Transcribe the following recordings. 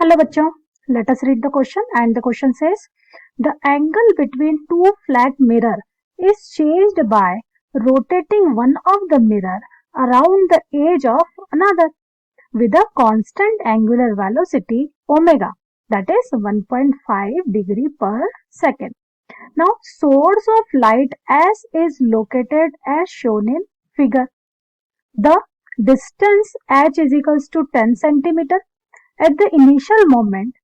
Hello bachcho, let us read the question and the question says the angle between two flat mirror is changed by rotating one of the mirror around the edge of another with a constant angular velocity omega, that is 1.5 degree per second. Now source of light S is located as shown in figure. The distance h is equals to 10 centimeter. At the initial moment,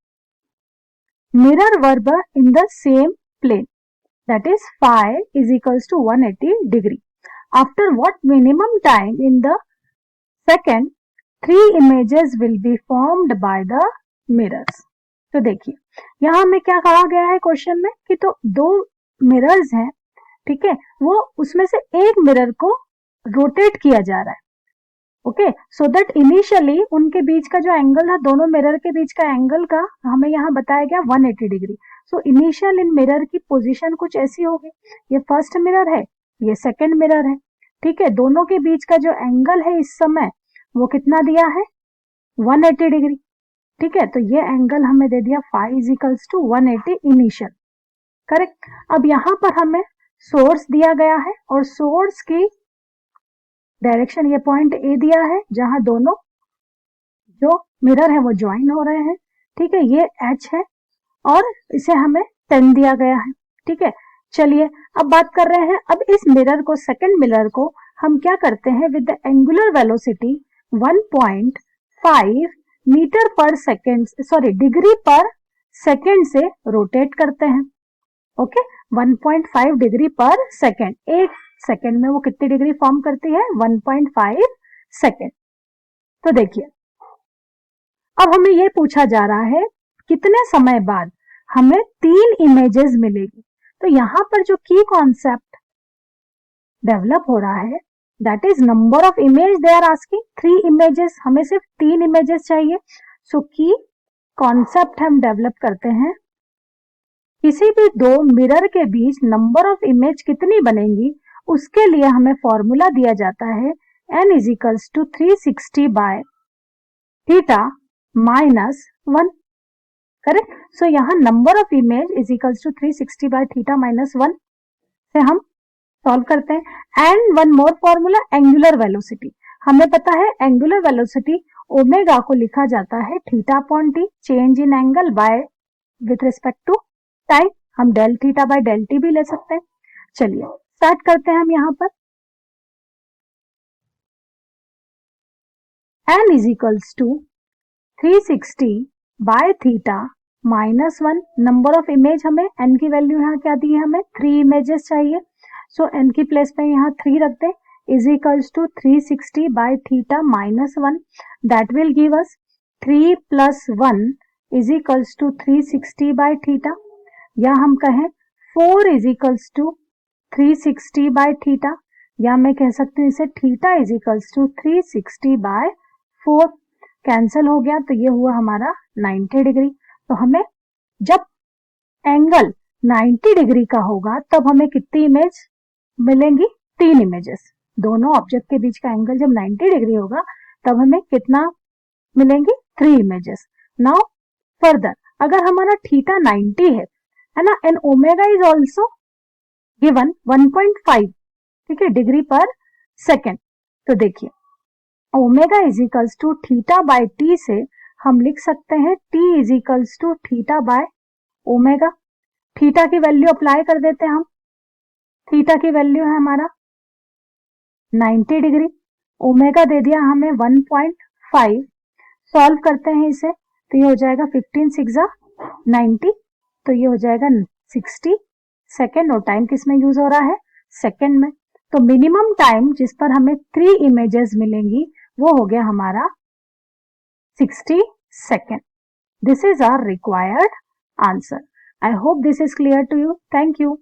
mirror were in the same plane, that is phi is equals to 180 degree. After what minimum time in the second, three images will be formed by the mirrors. तो देखिए यहाँ हमें क्या कहा गया है question में कि तो दो मिरर्स हैं, ठीक है, वो उसमें से एक मिरर को रोटेट किया जा रहा है. ओके, सो दैट इनिशियली उनके बीच का जो एंगल है, दोनों मिरर के बीच का एंगल का हमें यहाँ बताया गया 180 डिग्री. सो इनिशियल इन मिरर की पोजीशन कुछ ऐसी होगी. ये फर्स्ट मिरर है, ये सेकंड मिरर है, ठीक है. दोनों के बीच का जो एंगल है इस समय वो कितना दिया है, 180 डिग्री, ठीक है. तो ये एंगल हमें दे दिया phi is equals to 180 initial, correct. अब यहाँ पर हमें सोर्स दिया गया है और सोर्स की डायरेक्शन ये पॉइंट ए दिया है जहां दोनों जो मिरर है वो ज्वाइन हो रहे हैं, ठीक है. ये एच है और इसे हमें 10 दिया गया है, ठीक है. चलिए अब बात कर रहे हैं, अब इस मिरर को, सेकंड मिरर को हम क्या करते हैं, with the angular velocity 1.5 meter पर सेकेंड, सॉरी डिग्री पर सेकेंड से रोटेट करते हैं. ओके, 1.5 डिग्री पर सेकेंड. एक सेकेंड में वो कितनी डिग्री फॉर्म करती है, 1.5 सेकेंड. तो देखिए अब हमें ये पूछा जा रहा है कितने समय बाद हमें 3 इमेजेस मिलेगी. तो यहां पर जो की कॉन्सेप्ट डेवलप हो रहा है, that is number of image. They are asking 3 images, हमें सिर्फ 3 इमेजेस चाहिए. सो की कॉन्सेप्ट हम डेवलप करते हैं, किसी भी दो मिरर के बीच नंबर ऑफ इमेज कितनी बनेंगी उसके लिए हमें फॉर्मूला दिया जाता है n is equals to 360 by theta minus 1, correct. So यहाँ number of image is equals to 360 by theta minus 1 से हम सॉल्व करते हैं. And one more formula, angular velocity. हमें पता है एंगुलर वेलोसिटी ओमेगा को लिखा जाता है theta upon T, change in angle by with respect to time. हम del theta by del T भी ले सकते हैं. चलिए स्टार्ट करते हैं हम यहाँ पर. n is equals to 360 by theta minus 1. Number of image, हमें n की वैल्यू यहाँ क्या दी है, हमें 3 इमेजेस चाहिए. सो n की प्लेस पे यहाँ 3 रखते हैं, is equals to 360 by theta minus 1. That will give us 3 plus 1 is equals to 360 by theta, या हम कहें 4 is equals to 360 by theta, या मैं कह सकती हूँ इसे theta is equals to 360 by 4. Cancel हो गया तो ये हुआ हमारा 90 डिग्री. तो हमें जब एंगल 90 डिग्री का होगा तब हमें कितनी इमेज मिलेंगी, 3 इमेजेस. दोनों ऑब्जेक्ट के बीच का एंगल जब 90 डिग्री होगा तब हमें कितना मिलेंगी, 3 इमेजेस. नाउ फर्दर अगर हमारा थीटा 90 है ना, and omega is also given 1.5, ठीक है, डिग्री पर सेकेंड. तो देखिए omega is equals to theta by T से हम लिख सकते हैं T is equals to theta by omega. Theta की वैल्यू अप्लाई कर देते हैं हम. थीटा की वैल्यू है हमारा 90 डिग्री, ओमेगा दे दिया हमें 1.5. सॉल्व करते हैं इसे तो ये हो जाएगा 15 6 90, तो ये हो जाएगा 60 सेकेंड. और टाइम किस में यूज हो रहा है, सेकेंड में. तो मिनिमम टाइम जिस पर हमें 3 इमेजेस मिलेंगी वो हो गया हमारा 60 second. This is our required answer. I hope this is clear to you. Thank you.